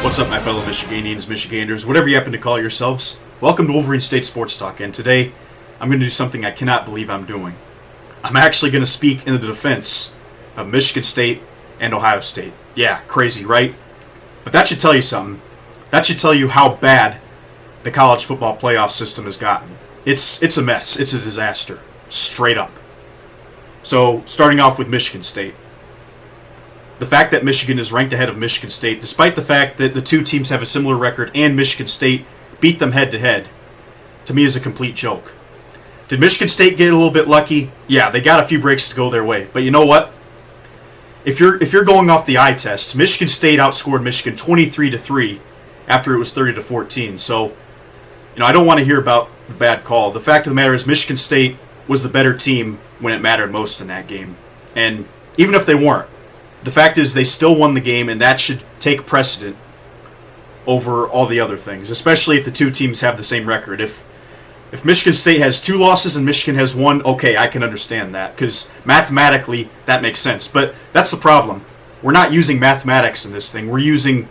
What's up, my fellow Michiganians, Michiganders, whatever you happen to call yourselves? Welcome to Wolverine State Sports Talk, and today I'm going to do something I cannot believe I'm doing. I'm actually going to speak in the defense of Michigan State and Ohio State. Yeah, crazy, right? But that should tell you something. That should tell you how bad the college football playoff system has gotten. It's a mess. It's a disaster. Straight up. So, starting off with Michigan State. The fact that Michigan is ranked ahead of Michigan State, despite the fact that the two teams have a similar record and Michigan State beat them head-to-head, to me is a complete joke. Did Michigan State get a little bit lucky? Yeah, they got a few breaks to go their way. But you know what? If you're going off the eye test, Michigan State outscored Michigan 23-3 after it was 30-14. So, I don't want to hear about the bad call. The fact of the matter is Michigan State was the better team when it mattered most in that game. And even if they weren't, the fact is they still won the game, and that should take precedent over all the other things, especially if the two teams have the same record. If Michigan State has 2 losses and Michigan has 1, okay, I can understand that, because mathematically that makes sense. But that's the problem. We're not using mathematics in this thing. We're using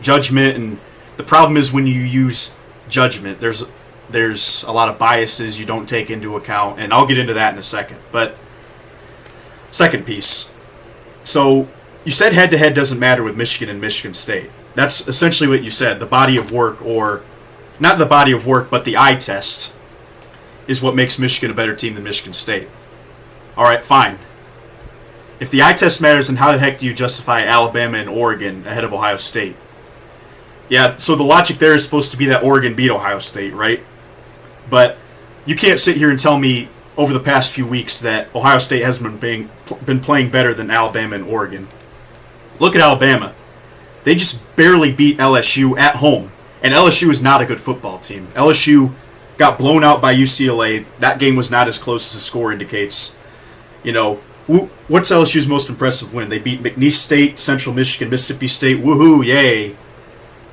judgment, and the problem is when you use judgment, there's a lot of biases you don't take into account, and I'll get into that in a second. But second piece. So, you said head-to-head doesn't matter with Michigan and Michigan State. That's essentially what you said. The body of work, or not the body of work, but the eye test, is what makes Michigan a better team than Michigan State. Alright, fine. If the eye test matters, then how the heck do you justify Alabama and Oregon ahead of Ohio State? Yeah, so the logic there is supposed to be that Oregon beat Ohio State, right? But you can't sit here and tell me over the past few weeks that Ohio State hasn't been playing better than Alabama and Oregon. Look at Alabama. They just barely beat LSU at home, and LSU is not a good football team. LSU got blown out by UCLA. That game was not as close as the score indicates. What's LSU's most impressive win? They beat McNeese State, Central Michigan, Mississippi State. Woohoo, yay.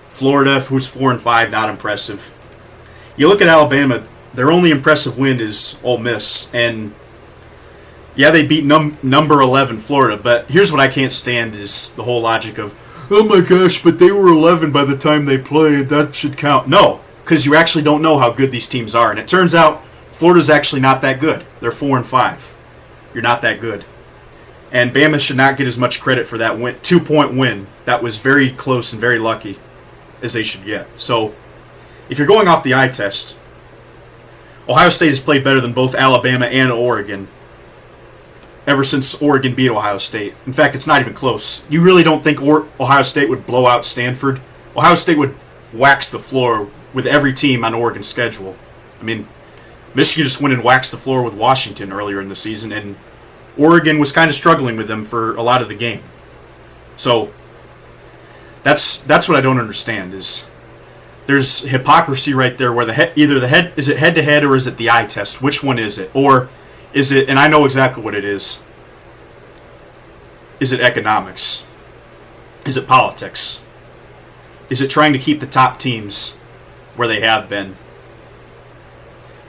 Florida, who's 4-5, not impressive. You look at Alabama, their only impressive win is Ole Miss, and yeah, they beat number 11 Florida, but here's what I can't stand is the whole logic of, oh my gosh, but they were 11 by the time they played, that should count. No, because you actually don't know how good these teams are, and it turns out Florida's actually not that good. They're 4-5. You're not that good. And Bama should not get as much credit for that 2-point win. That was very close and very lucky as they should get. So, if you're going off the eye test, Ohio State has played better than both Alabama and Oregon ever since Oregon beat Ohio State. In fact, it's not even close. You really don't think Ohio State would blow out Stanford? Ohio State would wax the floor with every team on Oregon's schedule. I mean, Michigan just went and waxed the floor with Washington earlier in the season, and Oregon was kind of struggling with them for a lot of the game. So, that's what I don't understand is there's hypocrisy right there where is it head-to-head or is it the eye test? Which one is it? Or is it, and I know exactly what it is it economics? Is it politics? Is it trying to keep the top teams where they have been?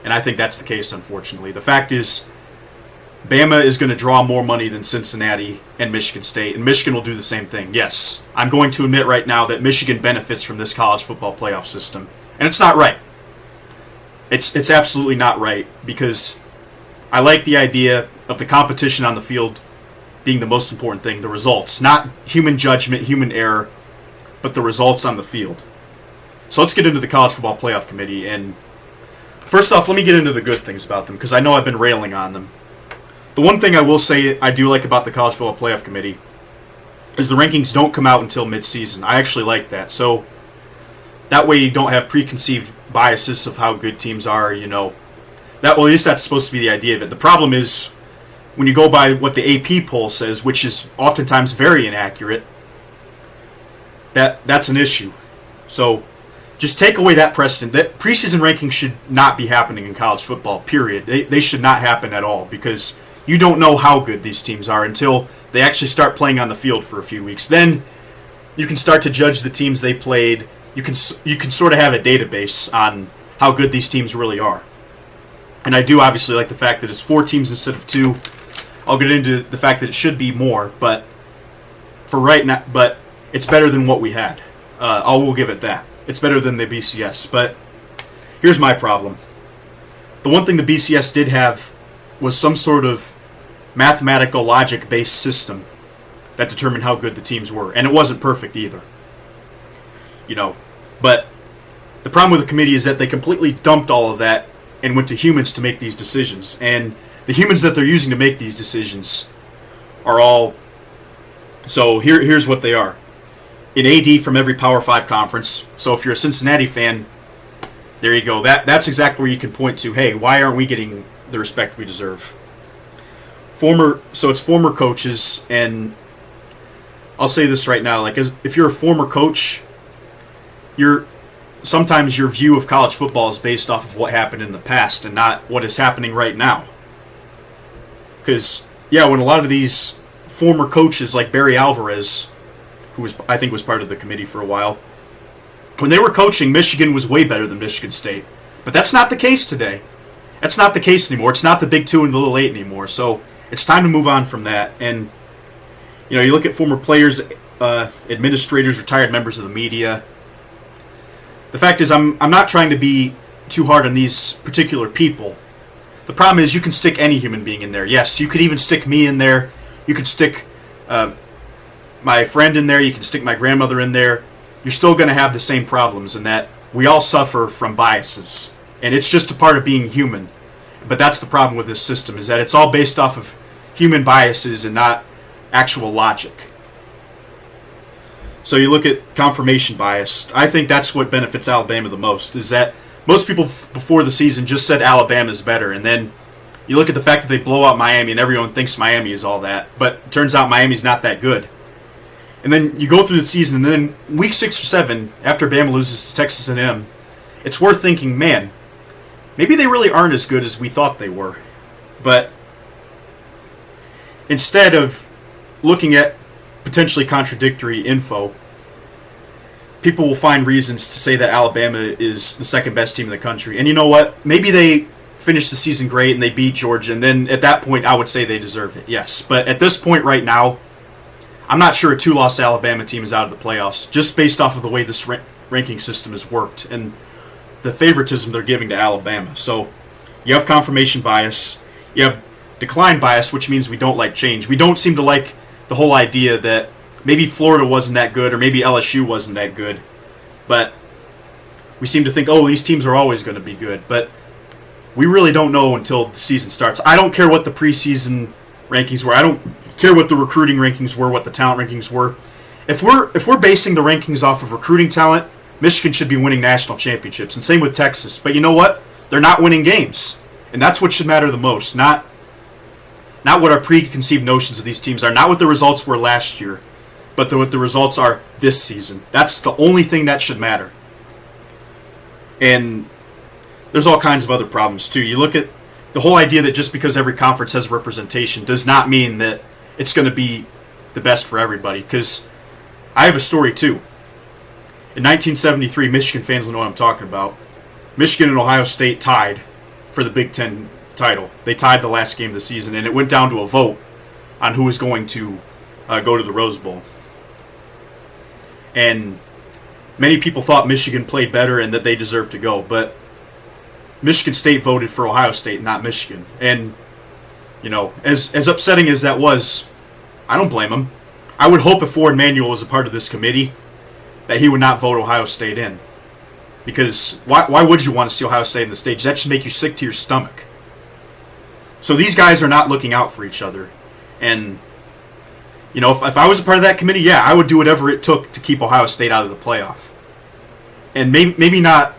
And I think that's the case, unfortunately. The fact is, Bama is going to draw more money than Cincinnati and Michigan State, and Michigan will do the same thing. Yes, I'm going to admit right now that Michigan benefits from this college football playoff system, and it's not right. It's absolutely not right, because I like the idea of the competition on the field being the most important thing, the results, not human judgment, human error, but the results on the field. So let's get into the College Football Playoff Committee, and first off, let me get into the good things about them, because I know I've been railing on them. The one thing I will say I do like about the College Football Playoff Committee is the rankings don't come out until mid-season. I actually like that. So that way you don't have preconceived biases of how good teams are, At least that's supposed to be the idea of it. The problem is when you go by what the AP poll says, which is oftentimes very inaccurate, that's an issue. So just take away that precedent. That preseason rankings should not be happening in college football, period. They should not happen at all, because you don't know how good these teams are until they actually start playing on the field for a few weeks. Then you can start to judge the teams they played. You can sort of have a database on how good these teams really are. And I do obviously like the fact that it's 4 teams instead of 2. I'll get into the fact that it should be more, but for right now, but it's better than what we had. I will give it that. It's better than the BCS. But here's my problem. The one thing the BCS did have was some sort of mathematical logic-based system that determined how good the teams were. And it wasn't perfect either. But the problem with the committee is that they completely dumped all of that and went to humans to make these decisions. And the humans that they're using to make these decisions are all... So here's what they are. An AD from every Power 5 conference. So if you're a Cincinnati fan, there you go. That's exactly where you can point to, hey, why aren't we getting the respect we deserve? It's former coaches, and I'll say this right now, if you're a former coach, sometimes your view of college football is based off of what happened in the past and not what is happening right now. Because, when a lot of these former coaches like Barry Alvarez, who I think was part of the committee for a while, when they were coaching, Michigan was way better than Michigan State. But that's not the case today. That's not the case anymore. It's not the Big 2 and the Little 8 anymore. So it's time to move on from that. And, you look at former players, administrators, retired members of the media. The fact is, I'm not trying to be too hard on these particular people. The problem is you can stick any human being in there. Yes, you could even stick me in there. You could stick my friend in there. You can stick my grandmother in there. You're still going to have the same problems in that we all suffer from biases. And it's just a part of being human. But that's the problem with this system, is that it's all based off of human biases and not actual logic. So you look at confirmation bias. I think that's what benefits Alabama the most, is that most people before the season just said Alabama's better. And then you look at the fact that they blow out Miami and everyone thinks Miami is all that. But it turns out Miami's not that good. And then you go through the season, and then week 6 or 7, after Bama loses to Texas A&M, it's worth thinking, man, maybe they really aren't as good as we thought they were. But instead of looking at potentially contradictory info, people will find reasons to say that Alabama is the second best team in the country. And you know what? Maybe they finished the season great and they beat Georgia, and then at that point I would say they deserve it, yes. But at this point right now, I'm not sure a 2-loss Alabama team is out of the playoffs, just based off of the way this ranking system has worked and the favoritism they're giving to Alabama. So you have confirmation bias, you have decline bias, which means we don't like change. We don't seem to like the whole idea that maybe Florida wasn't that good or maybe LSU wasn't that good, but we seem to think, oh, these teams are always going to be good. But we really don't know until the season starts. I don't care what the preseason rankings were. I don't care what the recruiting rankings were, what the talent rankings were. If we're basing the rankings off of recruiting talent, Michigan should be winning national championships, and same with Texas. But you know what? They're not winning games, and that's what should matter the most. Not what our preconceived notions of these teams are, not what the results were last year, but what the results are this season. That's the only thing that should matter. And there's all kinds of other problems too. You look at the whole idea that just because every conference has representation does not mean that it's going to be the best for everybody. Because I have a story too. In 1973, Michigan fans will know what I'm talking about. Michigan and Ohio State tied for the Big Ten title. They tied the last game of the season, and it went down to a vote on who was going to go to the Rose Bowl. And many people thought Michigan played better and that they deserved to go, but Michigan State voted for Ohio State, not Michigan. And, as upsetting as that was, I don't blame them. I would hope if Warren Manuel was a part of this committee that he would not vote Ohio State in. Because why would you want to see Ohio State in the stage? That should make you sick to your stomach. So these guys are not looking out for each other. And, if I was a part of that committee, yeah, I would do whatever it took to keep Ohio State out of the playoff. And maybe not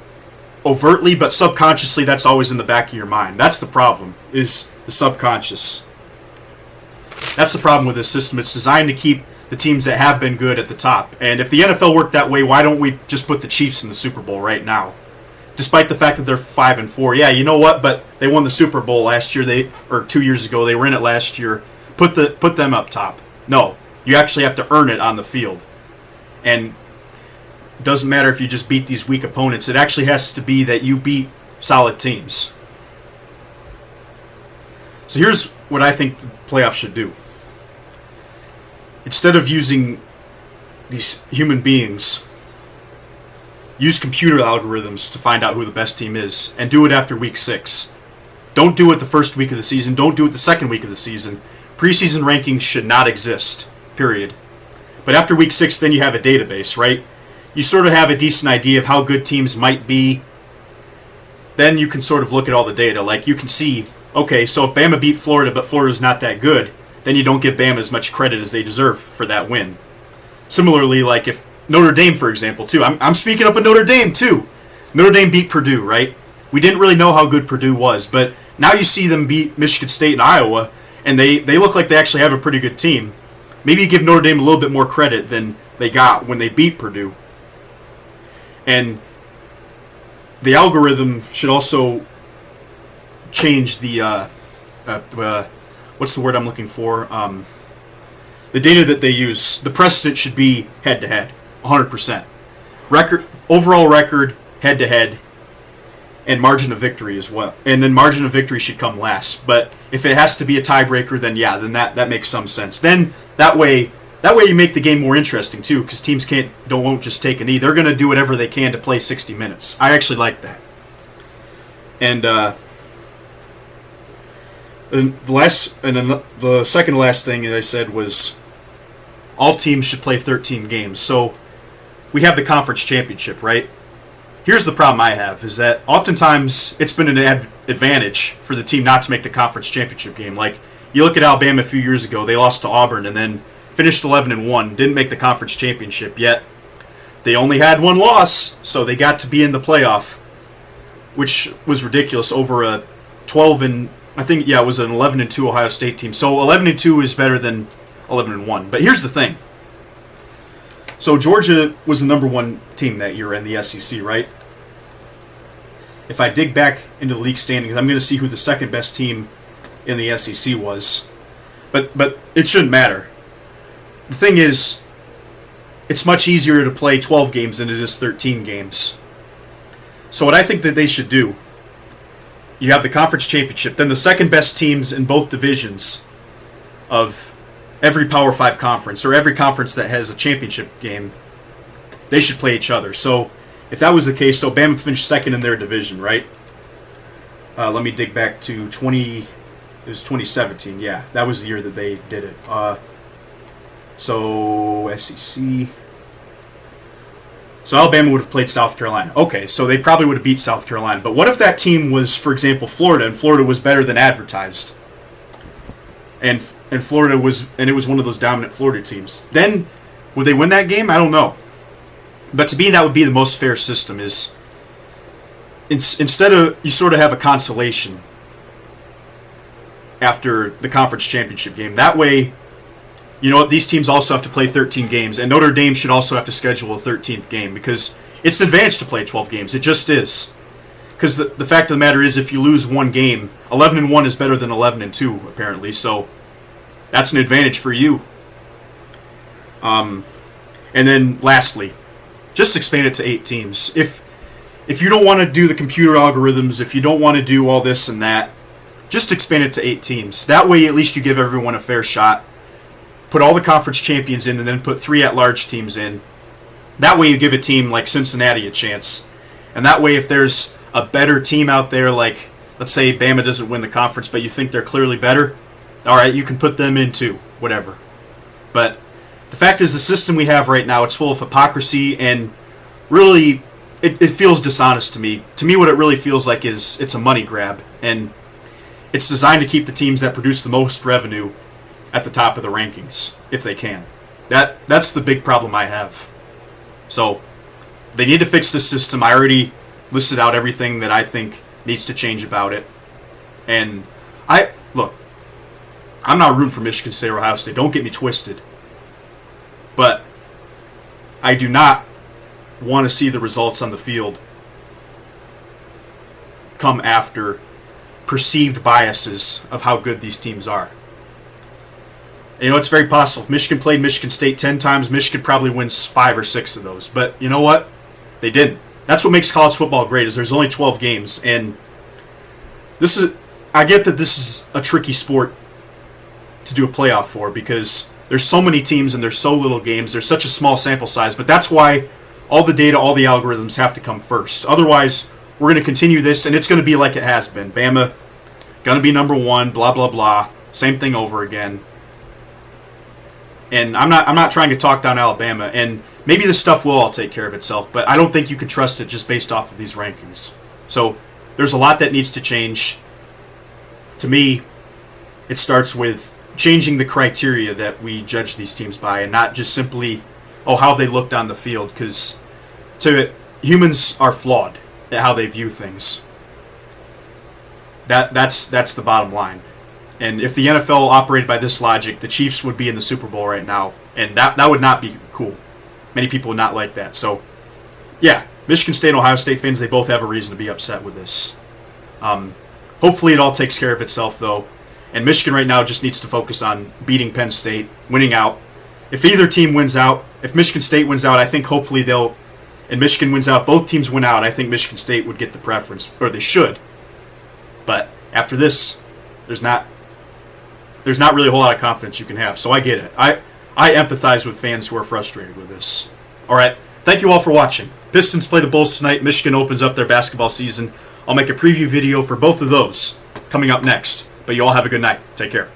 overtly, but subconsciously, that's always in the back of your mind. That's the problem, is the subconscious. That's the problem with this system. It's designed to keep the teams that have been good at the top. And if the NFL worked that way, why don't we just put the Chiefs in the Super Bowl right now? Despite the fact that they're 5-4. Yeah, you know what? But they won the Super Bowl last year, or 2 years ago. They were in it last year. Put them up top. No, you actually have to earn it on the field. And it doesn't matter if you just beat these weak opponents. It actually has to be that you beat solid teams. So here's what I think the playoffs should do. Instead of using these human beings use computer algorithms to find out who the best team is, and do it after week 6. Don't do it the first week of the season. Don't do it the second week of the season. Preseason rankings should not exist, period. But after week 6, then you have a database, right? You sort of have a decent idea of how good teams might be. Then you can sort of look at all the data. Like, you can see, okay, so if Bama beat Florida, but Florida's not that good, then you don't give Bama as much credit as they deserve for that win. Similarly, like if Notre Dame, for example, too. I'm speaking up of Notre Dame, too. Notre Dame beat Purdue, right? We didn't really know how good Purdue was, but now you see them beat Michigan State and Iowa, and they look like they actually have a pretty good team. Maybe you give Notre Dame a little bit more credit than they got when they beat Purdue. And the algorithm should also change the, what's the word I'm looking for? The data that they use, the precedent should be head-to-head, 100%. Overall record, head-to-head, and margin of victory as well. And then margin of victory should come last. But if it has to be a tiebreaker, then yeah, then that makes some sense. Then that way you make the game more interesting too, because teams won't just take a knee. They're going to do whatever they can to play 60 minutes. I actually like that. And the second to last thing that I said was all teams should play 13 games. So we have the conference championship, right? Here's the problem I have, is that oftentimes it's been an advantage for the team not to make the conference championship game. Like, you look at Alabama a few years ago, they lost to Auburn and then finished 11-1, didn't make the conference championship, yet they only had one loss, so they got to be in the playoff, which was ridiculous over a 12 I think, yeah, it was an 11-2 Ohio State team. So 11-2 is better than 11-1. But here's the thing. So Georgia was the number 1 team that year in the SEC, right? If I dig back into the league standings, I'm going to see who the second best team in the SEC was. But it shouldn't matter. The thing is, it's much easier to play 12 games than it is 13 games. So what I think that they should do, you have the conference championship, then the second best teams in both divisions of every Power 5 conference, or every conference that has a championship game, they should play each other. So if that was the case, so Bama finished second in their division, right? Let me dig back to it was 2017, yeah. That was the year that they did it. So SEC. So Alabama would have played South Carolina. Okay, so they probably would have beat South Carolina. But what if that team was, for example, Florida, and Florida was better than advertised? And Florida was, and it was one of those dominant Florida teams. Then would they win that game? I don't know. But to me, that would be the most fair system. Is instead of, you sort of have a consolation after the conference championship game. That way, you know what, these teams also have to play 13 games, and Notre Dame should also have to schedule a 13th game, because it's an advantage to play 12 games. It just is. Because the fact of the matter is, if you lose one game, 11-1 is better than 11-2, apparently, so that's an advantage for you. And then, lastly, just expand it to 8 teams. If you don't want to do the computer algorithms, if you don't want to do all this and that, just expand it to 8 teams. That way, at least you give everyone a fair shot. Put all the conference champions in, and then put 3 at-large teams in. That way you give a team like Cincinnati a chance. And that way, if there's a better team out there, like, let's say Bama doesn't win the conference, but you think they're clearly better, all right, you can put them in too, whatever. But the fact is, the system we have right now, it's full of hypocrisy, and really, it feels dishonest to me. To me, what it really feels like is it's a money grab, and it's designed to keep the teams that produce the most revenue at the top of the rankings, if they can. That's the big problem I have. So, they need to fix this system. I already listed out everything that I think needs to change about it. And look, I'm not rooting for Michigan State or Ohio State. Don't get me twisted. But I do not want to see the results on the field come after perceived biases of how good these teams are. You know, it's very possible. If Michigan played Michigan State 10 times, Michigan probably wins 5 or 6 of those. But you know what? They didn't. That's what makes college football great, is there's only 12 games. And I get that this is a tricky sport to do a playoff for, because there's so many teams and there's so little games. There's such a small sample size. But that's why all the data, all the algorithms have to come first. Otherwise, we're going to continue this, and it's going to be like it has been. Bama going to be number one, blah, blah, blah. Same thing over again. And I'm not trying to talk down Alabama, and maybe this stuff will all take care of itself, but I don't think you can trust it just based off of these rankings. So there's a lot that needs to change. To me, it starts with changing the criteria that we judge these teams by, and not just simply, how they looked on the field, because humans are flawed at how they view things. That's the bottom line. And if the NFL operated by this logic, the Chiefs would be in the Super Bowl right now, and that would not be cool. Many people would not like that. So, yeah, Michigan State and Ohio State fans, they both have a reason to be upset with this. Hopefully it all takes care of itself, though. And Michigan right now just needs to focus on beating Penn State, winning out. If either team wins out, if Michigan State wins out, I think hopefully and Michigan wins out, both teams win out, I think Michigan State would get the preference, or they should. But after this, there's not really a whole lot of confidence you can have. So I get it. I empathize with fans who are frustrated with this. All right. Thank you all for watching. Pistons play the Bulls tonight. Michigan opens up their basketball season. I'll make a preview video for both of those coming up next. But you all have a good night. Take care.